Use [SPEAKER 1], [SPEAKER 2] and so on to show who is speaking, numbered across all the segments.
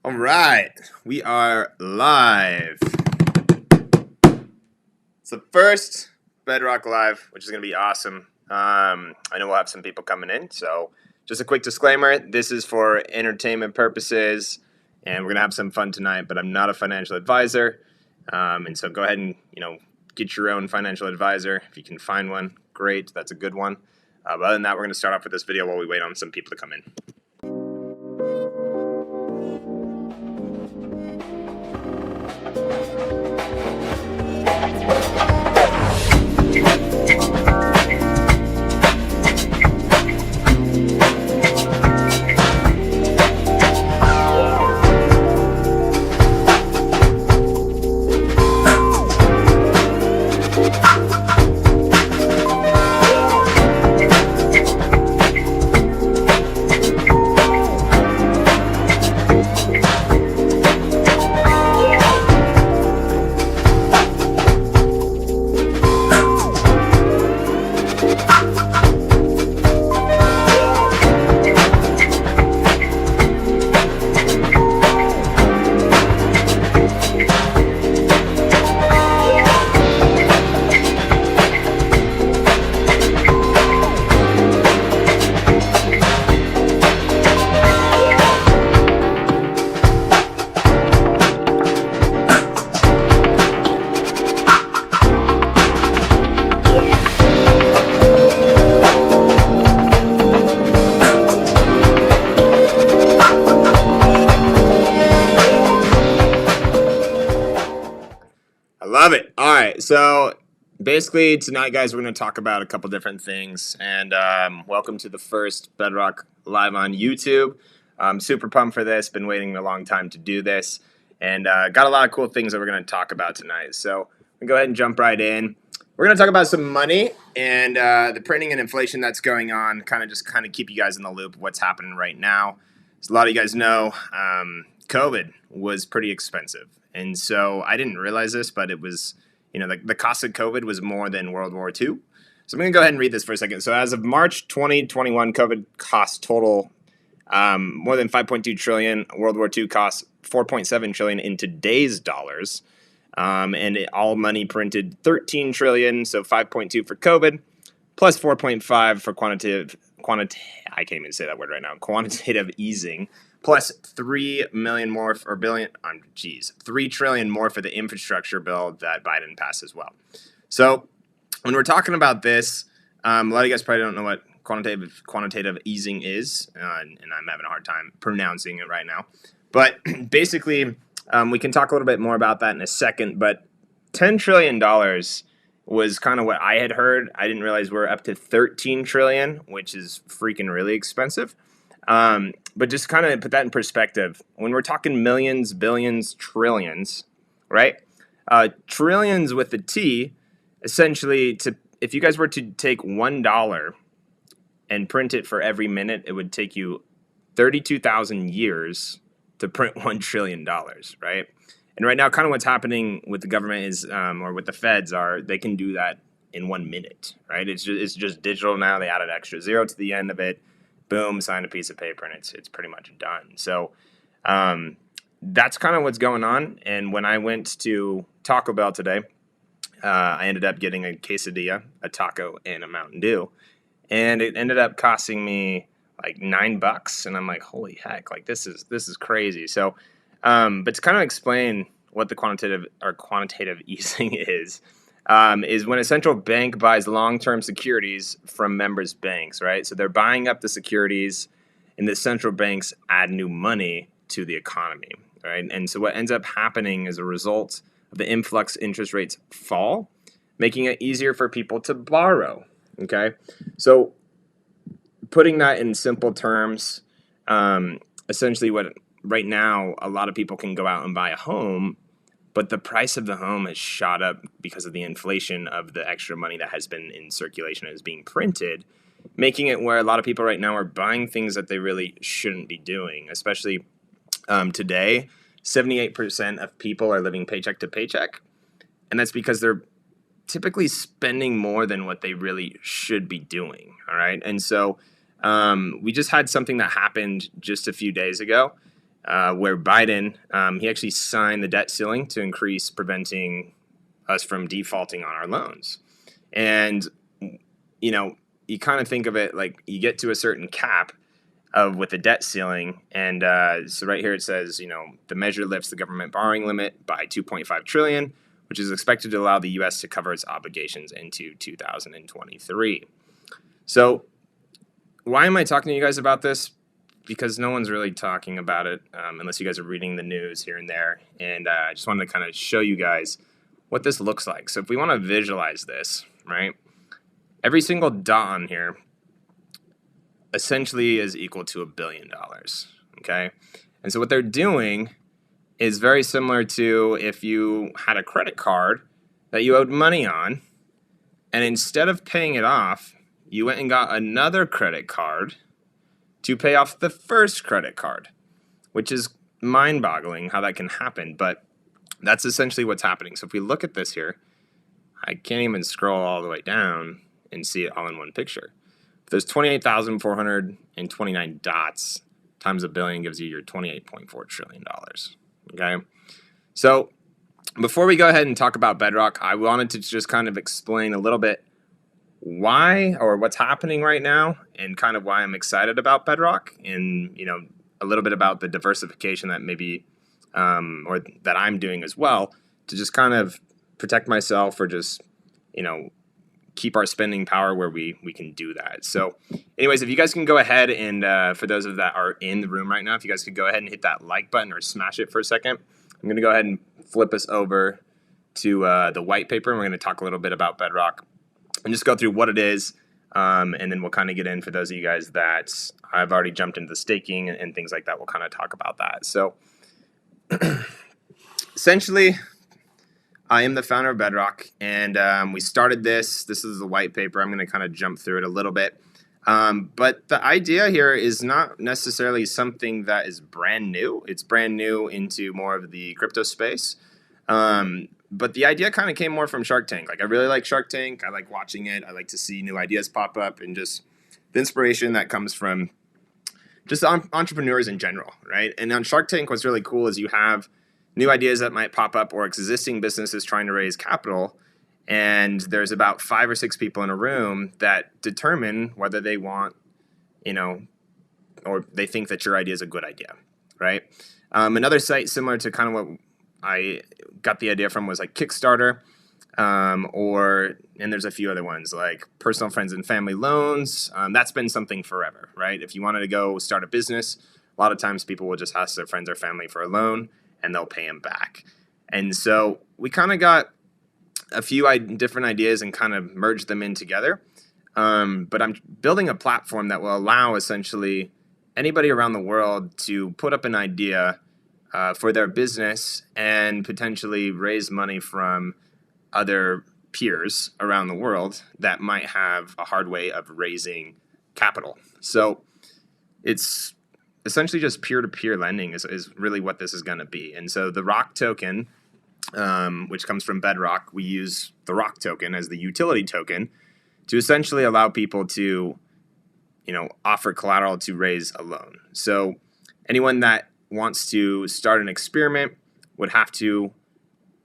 [SPEAKER 1] All right, we are live. It's the first Bedrock live, which is going to be awesome. I know we'll have some people coming in, so just a quick disclaimer: this is for entertainment purposes, and we're going to have some fun tonight. But I'm not a financial advisor, and so go ahead and get your own financial advisor if you can find one. Great, that's a good one. But other than that, we're going to start off with this video while we wait on some people to come in. Love it. All right. So basically tonight, guys, we're going to talk about a couple different things. And welcome to the first Bedrock live on YouTube. I'm super pumped for this. Been waiting a long time to do this. And got a lot of cool things that we're going to talk about tonight. So we'll go ahead and jump right in. We're going to talk about some money and the printing and inflation that's going on. Kind of keep you guys in the loop of what's happening right now. As a lot of you guys know, COVID was pretty expensive. And so I didn't realize this, but it was, the cost of COVID was more than World War II. So I'm going to go ahead and read this for a second. So as of March 2021, COVID cost total more than 5.2 trillion. World War II cost 4.7 trillion in today's dollars. And all money printed 13 trillion. So 5.2 for COVID plus 4.5 for quantitative easing. Plus 3 million more for billion, 3 trillion more for the infrastructure bill that Biden passed as well. So when we're talking about this, a lot of you guys probably don't know what quantitative easing is, and I'm having a hard time pronouncing it right now. But basically, we can talk a little bit more about that in a second. But $10 trillion was kind of what I had heard. I didn't realize we're up to 13 trillion, which is freaking really expensive. But just kind of put that in perspective. When we're talking millions, billions, trillions, right? Trillions with a T, essentially, if you guys were to take $1 and print it for every minute, it would take you 32,000 years to print $1 trillion, right? And right now, kind of what's happening with the government is, or with the feds are, they can do that in 1 minute, right? It's just digital now. They added extra zero to the end of it. Boom, sign a piece of paper, and it's pretty much done. So that's kind of what's going on. And when I went to Taco Bell today, I ended up getting a quesadilla, a taco, and a Mountain Dew. And it ended up costing me like $9. And I'm like, holy heck, like this is crazy. So, but to kind of explain what the quantitative easing is when a central bank buys long-term securities from members' banks, right? So they're buying up the securities, and the central banks add new money to the economy, right? And so what ends up happening as a result of the influx, interest rates fall, making it easier for people to borrow, okay? So putting that in simple terms, essentially what right now a lot of people can go out and buy a home, but the price of the home has shot up because of the inflation of the extra money that has been in circulation and is being printed, making it where a lot of people right now are buying things that they really shouldn't be doing. Especially today, 78% of people are living paycheck to paycheck, and that's because they're typically spending more than what they really should be doing, all right? And so we just had something that happened just a few days ago, where Biden, he actually signed the debt ceiling to increase preventing us from defaulting on our loans. And, you kind of think of it like you get to a certain cap with the debt ceiling. And so right here it says, the measure lifts the government borrowing limit by 2.5 trillion, which is expected to allow the U.S. to cover its obligations into 2023. So why am I talking to you guys about this? Because no one's really talking about it unless you guys are reading the news here and there. And I just wanted to kind of show you guys what this looks like. So if we want to visualize this, right, every single dot on here essentially is equal to $1 billion, okay? And so what they're doing is very similar to if you had a credit card that you owed money on, and instead of paying it off, you went and got another credit card to pay off the first credit card, which is mind-boggling how that can happen, but that's essentially what's happening. So if we look at this here, I can't even scroll all the way down and see it all in one picture. If there's 28,429 dots times $1 billion gives you your $28.4 trillion, okay? So before we go ahead and talk about Bedrock, I wanted to just kind of explain a little bit why or what's happening right now and kind of why I'm excited about Bedrock and, a little bit about the diversification that maybe or that I'm doing as well to just kind of protect myself or just, keep our spending power where we can do that. So anyways, if you guys can go ahead and for those of that are in the room right now, if you guys could go ahead and hit that like button or smash it for a second. I'm going to go ahead and flip us over to the white paper, and we're going to talk a little bit about Bedrock and just go through what it is, and then we'll kind of get in for those of you guys that I've already jumped into the staking and things like that. We'll kind of talk about that. So essentially, I am the founder of Bedrock, and we started this. This is the white paper. I'm going to kind of jump through it a little bit. But the idea here is not necessarily something that is brand new. It's brand new into more of the crypto space. But the idea kind of came more from Shark Tank. Like, I really like Shark Tank. I like watching it. I like to see new ideas pop up and just the inspiration that comes from just entrepreneurs in general, right? And on Shark Tank, what's really cool is you have new ideas that might pop up or existing businesses trying to raise capital. And there's about 5 or 6 people in a room that determine whether they want, or they think that your idea is a good idea, right? Another site similar to kind of what I got the idea from was like Kickstarter, and there's a few other ones like personal friends and family loans. That's been something forever, right? If you wanted to go start a business, a lot of times people will just ask their friends or family for a loan and they'll pay them back. And so we kind of got a few different ideas and kind of merged them in together. But I'm building a platform that will allow essentially anybody around the world to put up an idea for their business and potentially raise money from other peers around the world that might have a hard way of raising capital. So it's essentially just peer-to-peer lending is really what this is going to be. And so the ROC token, which comes from Bedrock, we use the ROC token as the utility token to essentially allow people to, offer collateral to raise a loan. So anyone that wants to start an experiment would have to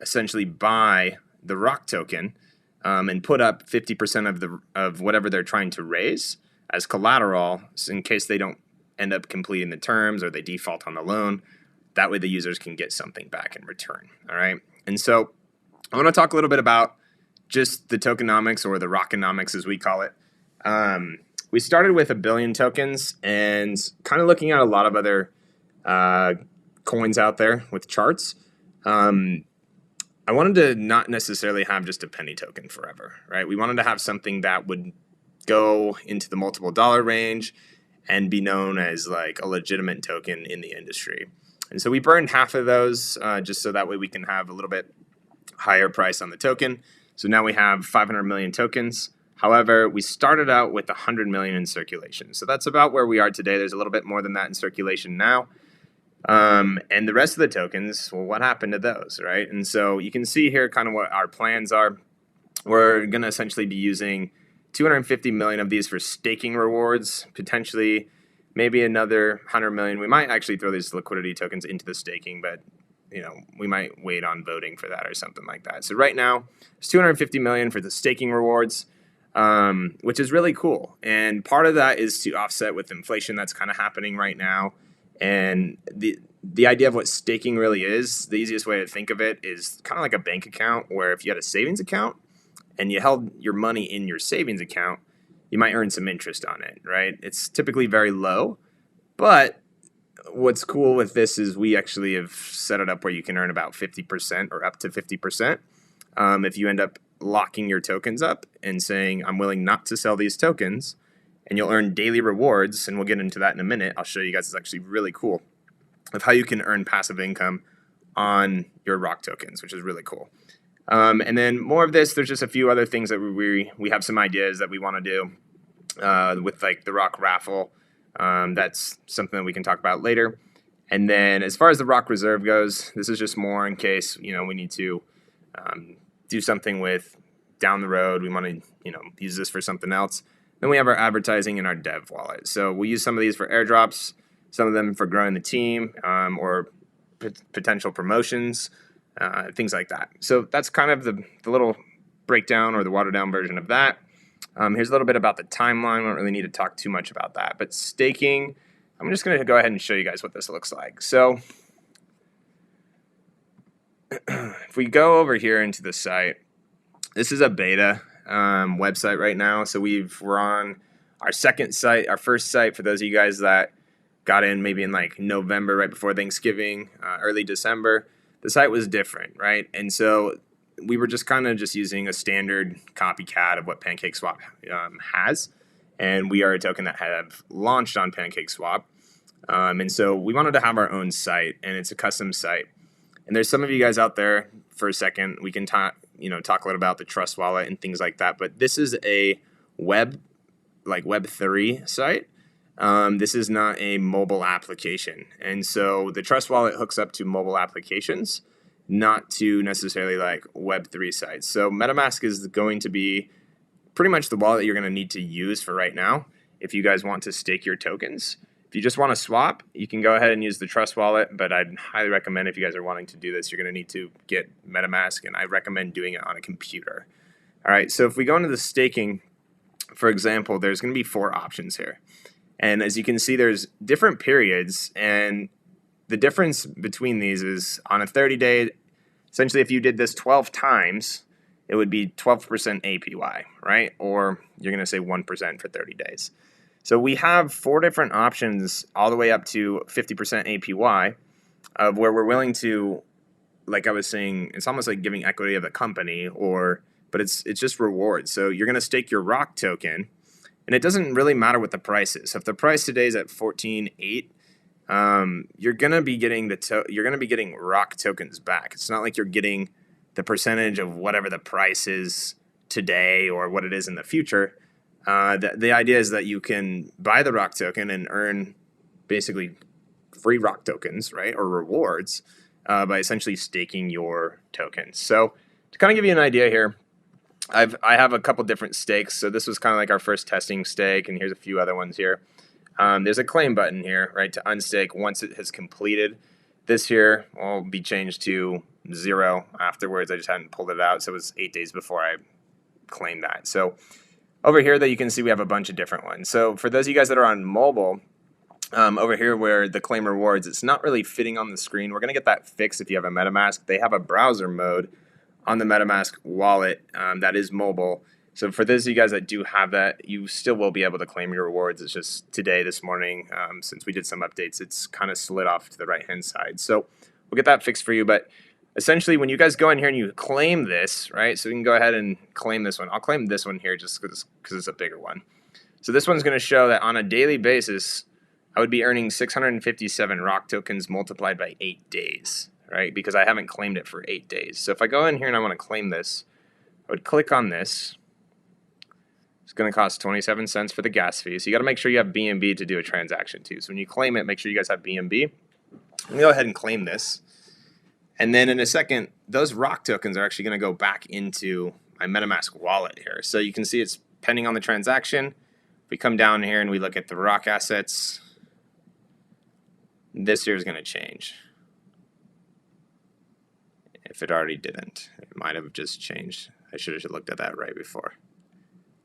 [SPEAKER 1] essentially buy the ROC token and put up 50% of whatever they're trying to raise as collateral in case they don't end up completing the terms or they default on the loan. That way the users can get something back in return, all right? And so I want to talk a little bit about just the tokenomics or the rockonomics as we call it. We started with 1 billion tokens and kind of looking at a lot of other coins out there with charts. I wanted to not necessarily have just a penny token forever, right? We wanted to have something that would go into the multiple dollar range and be known as like a legitimate token in the industry. And so we burned half of those just so that way we can have a little bit higher price on the token. So now we have 500 million tokens. However, we started out with 100 million in circulation. So that's about where we are today. There's a little bit more than that in circulation now. And the rest of the tokens, well, what happened to those, right? And so you can see here kind of what our plans are. We're going to essentially be using 250 million of these for staking rewards, potentially maybe another 100 million. We might actually throw these liquidity tokens into the staking, but we might wait on voting for that or something like that. So right now, it's 250 million for the staking rewards, which is really cool. And part of that is to offset with inflation that's kind of happening right now. And the idea of what staking really is, the easiest way to think of it is kind of like a bank account, where if you had a savings account and you held your money in your savings account, you might earn some interest on it, right? It's typically very low, but what's cool with this is we actually have set it up where you can earn about 50% or up to 50%. If you end up locking your tokens up and saying, I'm willing not to sell these tokens, and you'll earn daily rewards, and we'll get into that in a minute. I'll show you guys. It's actually really cool of how you can earn passive income on your ROC tokens, which is really cool. And then more of this, there's just a few other things that we have some ideas that we want to do with like the ROC raffle. That's something that we can talk about later. And then as far as the ROC reserve goes, this is just more in case, we need to do something with down the road. We want to, use this for something else. Then we have our advertising and our dev wallet. So we'll use some of these for airdrops, some of them for growing the team or potential promotions, things like that. So that's kind of the little breakdown or the watered down version of that. Here's a little bit about the timeline. We don't really need to talk too much about that. But staking, I'm just going to go ahead and show you guys what this looks like. So if we go over here into the site, this is a beta website right now. So we're on our second site, our first site, for those of you guys that got in maybe in like November, right before Thanksgiving, early December. The site was different, right? And so we were just kind of using a standard copycat of what PancakeSwap has. And we are a token that have launched on PancakeSwap. And so we wanted to have our own site, and it's a custom site. And there's some of you guys out there, for a second, we can talk a little about the Trust Wallet and things like that. But this is a Web3 site. This is not a mobile application. And so the Trust Wallet hooks up to mobile applications, not to necessarily like Web3 sites. So MetaMask is going to be pretty much the wallet you're going to need to use for right now if you guys want to stake your tokens. If you just want to swap, you can go ahead and use the Trust Wallet, but I'd highly recommend, if you guys are wanting to do this, you're going to need to get MetaMask, and I recommend doing it on a computer. All right, so if we go into the staking, for example, there's going to be 4 options here. And as you can see, there's different periods, and the difference between these is on a 30-day, essentially if you did this 12 times, it would be 12% APY, right? Or you're going to say 1% for 30 days. So we have 4 different options all the way up to 50% APY of where we're willing to, like I was saying, it's almost like giving equity of the company, but it's just rewards. So you're going to stake your ROC token, and it doesn't really matter what the price is. So if the price today is at 14.8, you're gonna be getting ROC tokens back. It's not like you're getting the percentage of whatever the price is today or what it is in the future. The idea is that you can buy the ROC token and earn basically free ROC tokens, right, or rewards by essentially staking your tokens. So to kind of give you an idea here, I have a couple different stakes. So this was kind of like our first testing stake, and here's a few other ones here. There's a claim button here, right, to unstake once it has completed. This here will be changed to 0 afterwards. I just hadn't pulled it out, so it was 8 days before I claimed that. So over here that you can see we have a bunch of different ones. So for those of you guys that are on mobile, over here where the claim rewards, it's not really fitting on the screen. We're going to get that fixed if you have a MetaMask. They have a browser mode on the MetaMask wallet that is mobile. So for those of you guys that do have that, you still will be able to claim your rewards. It's just today, this morning, since we did some updates, it's kind of slid off to the right-hand side. So we'll get that fixed for you. But essentially, when you guys go in here and you claim this, right, so we can go ahead and claim this one. I'll claim this one here just because it's a bigger one. So this one's going to show that on a daily basis, I would be earning 657 ROC tokens multiplied by 8 days, right, because I haven't claimed it for 8 days. So if I go in here and I want to claim this, I would click on this. It's going to cost 27 cents for the gas fee. So you got to make sure you have BNB to do a transaction too. So when you claim it, make sure you guys have BNB. I'm going to go ahead and claim this. And then in a second, those ROC tokens are actually going to go back into my MetaMask wallet here. So you can see it's pending on the transaction. If we come down here and we look at the ROC assets, this here is going to change. If it already didn't, it might have just changed. I should have looked at that right before.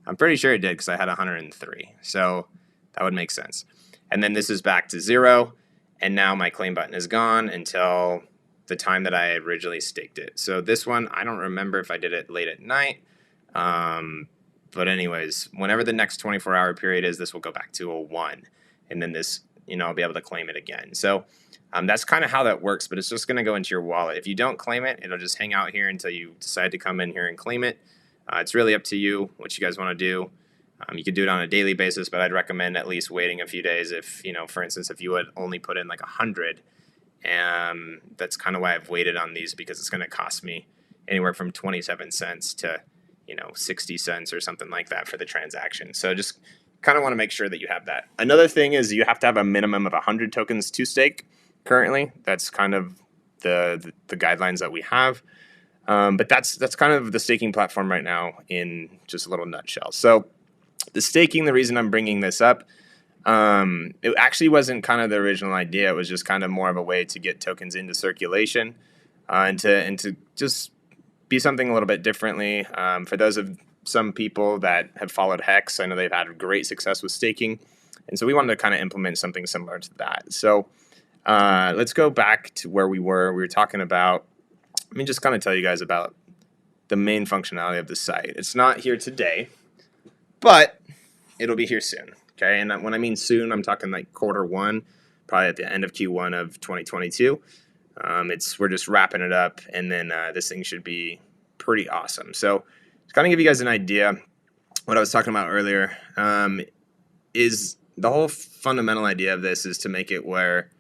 [SPEAKER 1] I'm pretty sure it did because I had 103. So that would make sense. And then this is back to 0. And now my claim button is gone until the time that I originally staked it. So this one, I don't remember if I did it late at night. But anyways, whenever the next 24-hour period is, this will go back to a 1. And then this, I'll be able to claim it again. So that's kind of how that works, but it's just going to go into your wallet. If you don't claim it, it'll just hang out here until you decide to come in here and claim it. It's really up to you what you guys want to do. You could do it on a daily basis, but I'd recommend at least waiting a few days. If, for instance, if you would only put in like 100, that's kind of why I've waited on these, because it's going to cost me anywhere from 27 cents to, 60 cents or something like that for the transaction. So just kind of want to make sure that you have that. Another thing is you have to have a minimum of 100 tokens to stake currently. That's kind of the guidelines that we have. But that's kind of the staking platform right now in just a little nutshell. So the staking, the reason I'm bringing this up, it actually wasn't kind of the original idea. It was just kind of more of a way to get tokens into circulation and to just be something a little bit differently. For those of some people that have followed Hex, I know they've had great success with staking. And so we wanted to kind of implement something similar to that. So let's go back to where we were. We were talking about, let me just kind of tell you guys about the main functionality of the site. It's not here today, but it'll be here soon. Okay, and when I mean soon, I'm talking like Q1, probably at the end of Q1 of 2022. We're just wrapping it up, and then this thing should be pretty awesome. So to kind of give you guys an idea, what I was talking about earlier is the whole fundamental idea of this is to make it where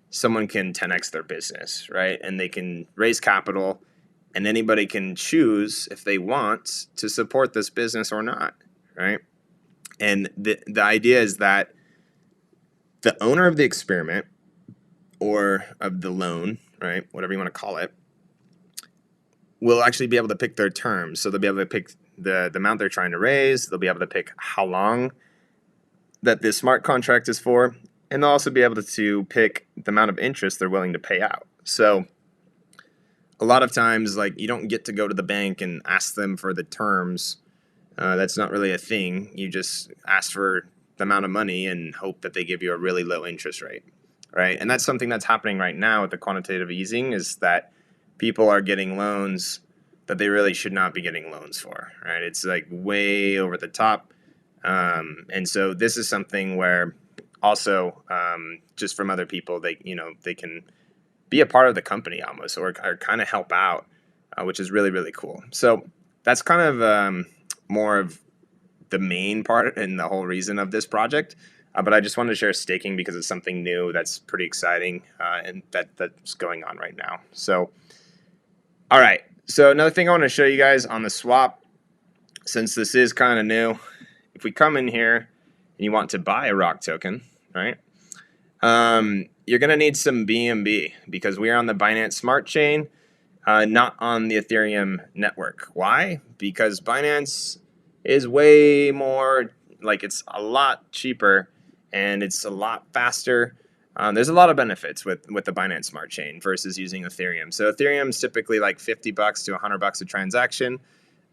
[SPEAKER 1] someone can 10x their business, right? And they can raise capital, and anybody can choose if they want to support this business or not, right? And the idea is that the owner of the experiment or of the loan, right, whatever you want to call it, will actually be able to pick their terms. So they'll be able to pick the amount they're trying to raise. They'll be able to pick how long that this smart contract is for. And they'll also be able to pick the amount of interest they're willing to pay out. So a lot of times, like, you don't get to go to the bank and ask them for the terms. That's not really a thing. You just ask for the amount of money and hope that they give you a really low interest rate, right? And that's something that's happening right now with the quantitative easing, is that people are getting loans that they really should not be getting loans for, right? It's like way over the top. And so this is something where also just from other people, they can be a part of the company almost, or kind of help out, which is really, really cool. So that's kind of more of the main part and the whole reason of this project. But I just wanted to share staking because it's something new that's pretty exciting and that's going on right now. So, all right. So another thing I want to show you guys on the swap, since this is kind of new, if we come in here and you want to buy a Rock token, right? You're going to need some BNB because we are on the Binance Smart Chain, not on the Ethereum network. Why? Because Binance is way more, like, it's a lot cheaper and it's a lot faster. There's a lot of benefits with the Binance Smart Chain versus using Ethereum. So Ethereum's typically like $50 to $100 a transaction.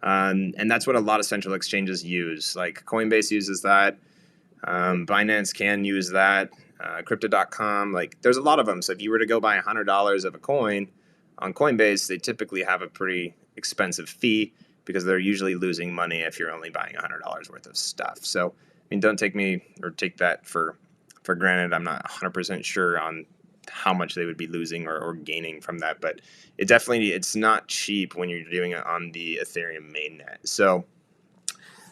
[SPEAKER 1] And that's what a lot of central exchanges use. Like Coinbase uses that. Binance can use that. Crypto.com, like, there's a lot of them. So if you were to go buy $100 of a coin on Coinbase, they typically have a pretty expensive fee because they're usually losing money if you're only buying $100 worth of stuff. So, I mean, don't take me or take that for granted. I'm not 100% sure on how much they would be losing or gaining from that, but it's not cheap when you're doing it on the Ethereum mainnet. So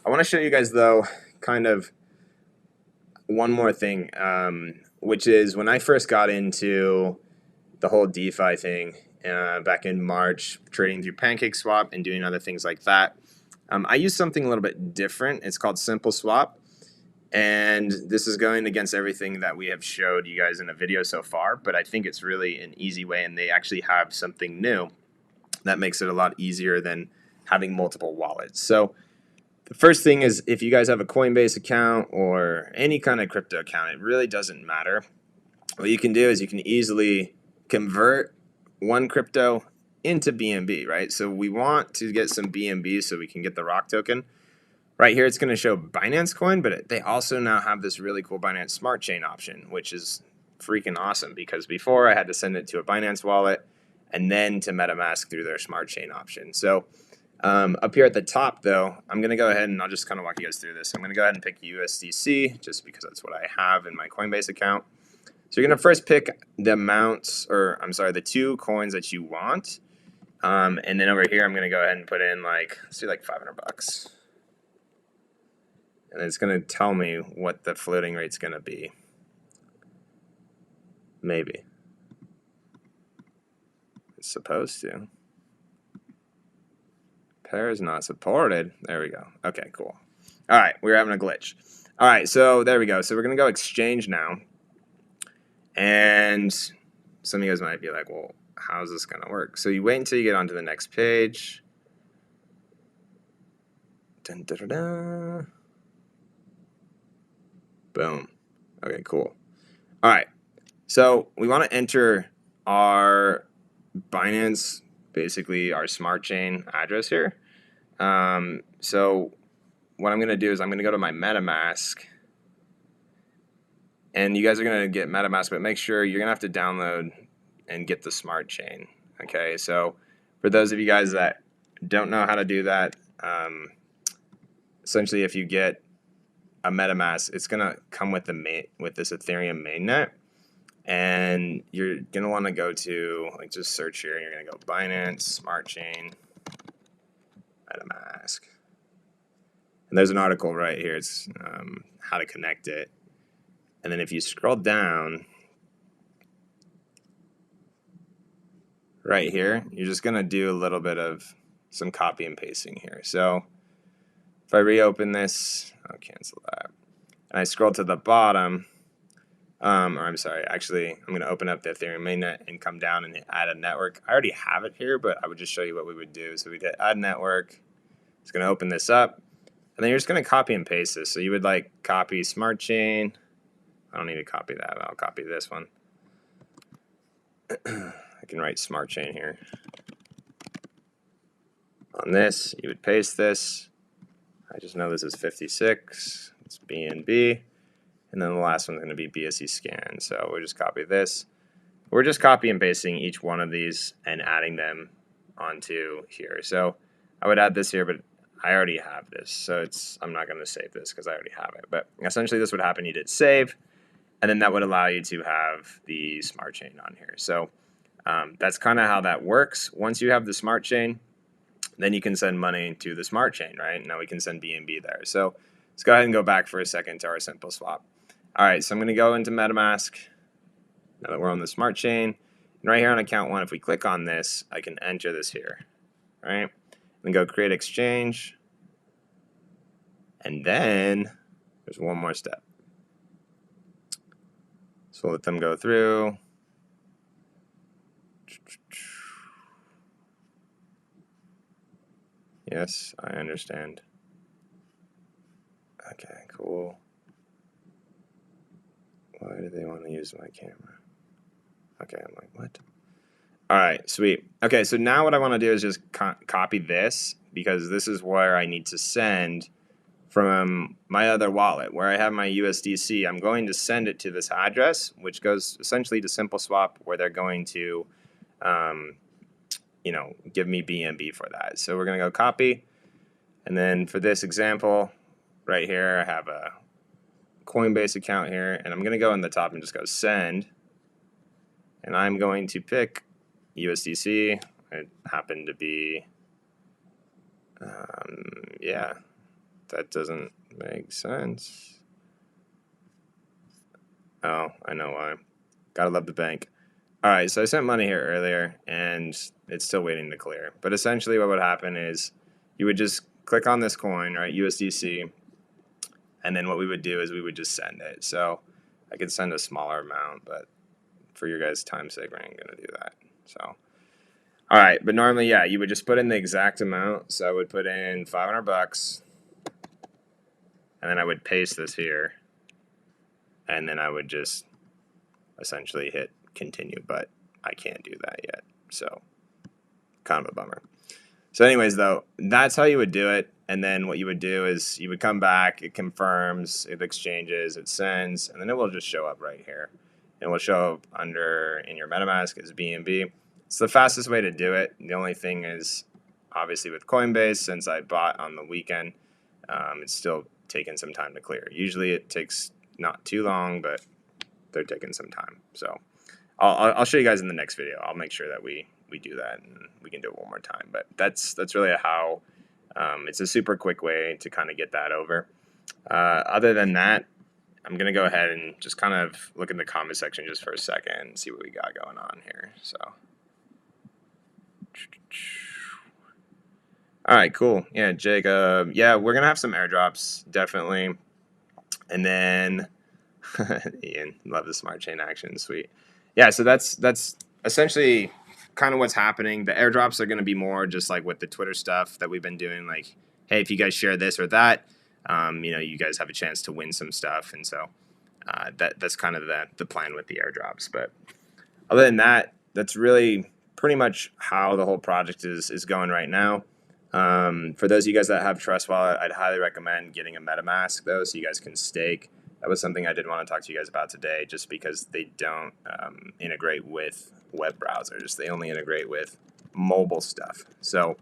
[SPEAKER 1] I want to show you guys, though, kind of one more thing, which is when I first got into the whole DeFi thing back in March, trading through PancakeSwap and doing other things like that, I used something a little bit different. It's called Simple Swap. And this is going against everything that we have showed you guys in the video so far, but I think it's really an easy way, and they actually have something new that makes it a lot easier than having multiple wallets. So the first thing is, if you guys have a Coinbase account or any kind of crypto account, it really doesn't matter. what you can do is you can easily convert one crypto into BNB, right? So we want to get some BNB so we can get the Rock token. Right here, it's going to show Binance Coin, but they also now have this really cool Binance Smart Chain option, which is freaking awesome because before I had to send it to a Binance wallet and then to MetaMask through their Smart Chain option. So up here at the top, though, I'm going to go ahead and I'll just kind of walk you guys through this. I'm going to go ahead and pick USDC just because that's what I have in my Coinbase account. So you're going to first pick the amounts, or I'm sorry, the 2 coins that you want. And then over here, I'm going to go ahead and put in let's do $500. And it's going to tell me what the floating rate's going to be. Maybe. It's supposed to. Pair is not supported. There we go. Okay, cool. All right, we're having a glitch. All right, so there we go. So we're going to go exchange now. And some of you guys might be like, well, how's this going to work? So you wait until you get onto the next page. Dun, dun, dun, dun. Boom. Okay, cool. All right. So we want to enter our Binance, basically our smart chain address here. So what I'm going to do is I'm going to go to my MetaMask. And you guys are going to get MetaMask, but make sure you're going to have to download and get the smart chain. Okay, so for those of you guys that don't know how to do that, essentially if you get a MetaMask, it's going to come with this Ethereum mainnet. And you're going to want to go to, just search here, and you're going to go Binance, Smart Chain, MetaMask. And there's an article right here. It's how to connect it. And then if you scroll down, right here, you're just going to do a little bit of some copy and pasting here. So if I reopen this, I'll cancel that. And I scroll to the bottom, or I'm sorry, actually, I'm going to open up the Ethereum mainnet and come down and add a network. I already have it here, but I would just show you what we would do. So we'd hit add network. It's going to open this up. And then you're just going to copy and paste this. So you would copy smart chain. I don't need to copy that. I'll copy this one. I can write smart chain here. On this, you would paste this. I just know this is 56. It's BNB. And then the last one's going to be BSC scan. So we'll just copy this. We're just copy and pasting each one of these and adding them onto here. So I would add this here, but I already have this. So I'm not going to save this because I already have it. But essentially this would happen. You did save. And then that would allow you to have the smart chain on here. So that's kind of how that works. Once you have the smart chain, then you can send money to the smart chain, right? Now we can send BNB there. So let's go ahead and go back for a second to our simple swap. All right, so I'm going to go into MetaMask now that we're on the smart chain. And right here on account 1, if we click on this, I can enter this here, right? Then go create exchange. And then there's one more step. So let them go through. Yes, I understand. Okay, cool. Why do they want to use my camera? Okay, I'm like, what? All right, sweet. Okay, so now what I want to do is just copy this because this is where I need to send from my other wallet where I have my USDC. I'm going to send it to this address, which goes essentially to SimpleSwap, where they're going to, give me BNB for that. So we're going to go copy. And then for this example, right here, I have a Coinbase account here, and I'm going to go in the top and just go send. And I'm going to pick USDC. It happened to be, yeah, that doesn't make sense. Oh, I know why. Gotta love the bank. All right, so I sent money here earlier, and it's still waiting to clear. But essentially what would happen is you would just click on this coin, right, USDC, and then what we would do is we would just send it. So I could send a smaller amount, but for your guys' time's sake, we ain't going to do that. So, all right, but normally, yeah, you would just put in the exact amount. So I would put in $500, and then I would paste this here, and then I would just essentially hit continue, but I can't do that yet. So kind of a bummer. So anyways, though, that's how you would do it. And then what you would do is you would come back, it confirms, it exchanges, it sends, and then it will just show up right here. It will show up under in your MetaMask as BNB. It's the fastest way to do it. The only thing is, obviously with Coinbase, since I bought on the weekend, it's still taking some time to clear. Usually it takes not too long, but they're taking some time. So I'll show you guys in the next video. I'll make sure that we do that and we can do it one more time. But that's really how it's a super quick way to kind of get that over. Other than that, I'm going to go ahead and just kind of look in the comment section just for a second and see what we got going on here. So, all right, cool. Yeah, Jacob. Yeah, we're going to have some airdrops, definitely. And then, Ian, love the smart chain action. Sweet. Yeah, so that's essentially kind of what's happening. The airdrops are going to be more just like with the Twitter stuff that we've been doing. Like, hey, if you guys share this or that, you guys have a chance to win some stuff. And so that's kind of the plan with the airdrops. But other than that, that's really pretty much how the whole project is going right now. For those of you guys that have Trust Wallet, I'd highly recommend getting a MetaMask, though, so you guys can stake. That was something I did want to talk to you guys about today, just because they don't integrate with web browsers. They only integrate with mobile stuff. So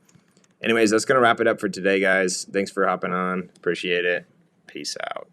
[SPEAKER 1] anyways, that's going to wrap it up for today, guys. Thanks for hopping on. Appreciate it. Peace out.